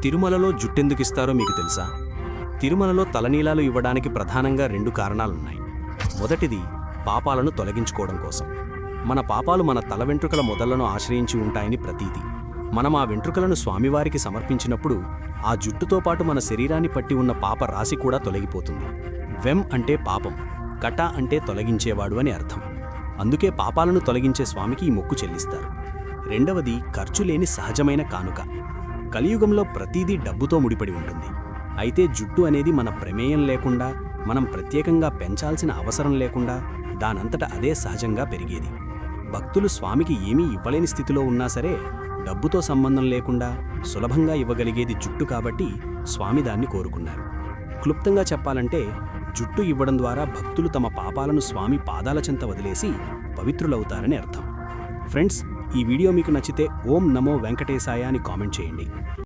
తిరుమలలో జుట్టెందుకిస్తారో మీకు తెలుసా? తిరుమలలో తలనీలాలు ఇవ్వడానికి ప్రధానంగా 2 కారణాలున్నాయి. మొదటిది పాపాలను తొలగించుకోవడం కోసం. మన పాపాలు మన తల వెంట్రుకల మొదళ్లను ఆశ్రయించి ఉంటాయని ప్రతీతి. మనం ఆ వెంట్రుకలను స్వామివారికి సమర్పించినప్పుడు ఆ జుట్టుతో పాటు మన శరీరాన్ని పట్టి ఉన్న పాప రాశి కూడా తొలగిపోతుంది. వెం అంటే పాపం, కట అంటే తొలగించేవాడు అని అర్థం. అందుకే పాపాలను తొలగించే స్వామికి ఈ మొక్కు చెల్లిస్తారు. రెండవది ఖర్చులేని సహజమైన కానుక. కలియుగంలో ప్రతీదీ డబ్బుతో ముడిపడి ఉంటుంది. అయితే జుట్టు అనేది మన ప్రమేయం లేకుండా, మనం ప్రత్యేకంగా పెంచాల్సిన అవసరం లేకుండా దానంతట అదే సహజంగా పెరిగేది. భక్తులు స్వామికి ఏమీ ఇవ్వలేని స్థితిలో ఉన్నా సరే డబ్బుతో సంబంధం లేకుండా సులభంగా ఇవ్వగలిగేది జుట్టు కాబట్టి స్వామి దాన్ని కోరుకున్నారు. క్లుప్తంగా చెప్పాలంటే జుట్టు ఇవ్వడం ద్వారా భక్తులు తమ పాపాలను స్వామి పాదాల చెంత వదిలేసి పవిత్రులవుతారని అర్థం. ఫ్రెండ్స్, ఈ వీడియో మీకు నచ్చితే ఓం నమో వెంకటేశాయ అని కామెంట్ చేయండి.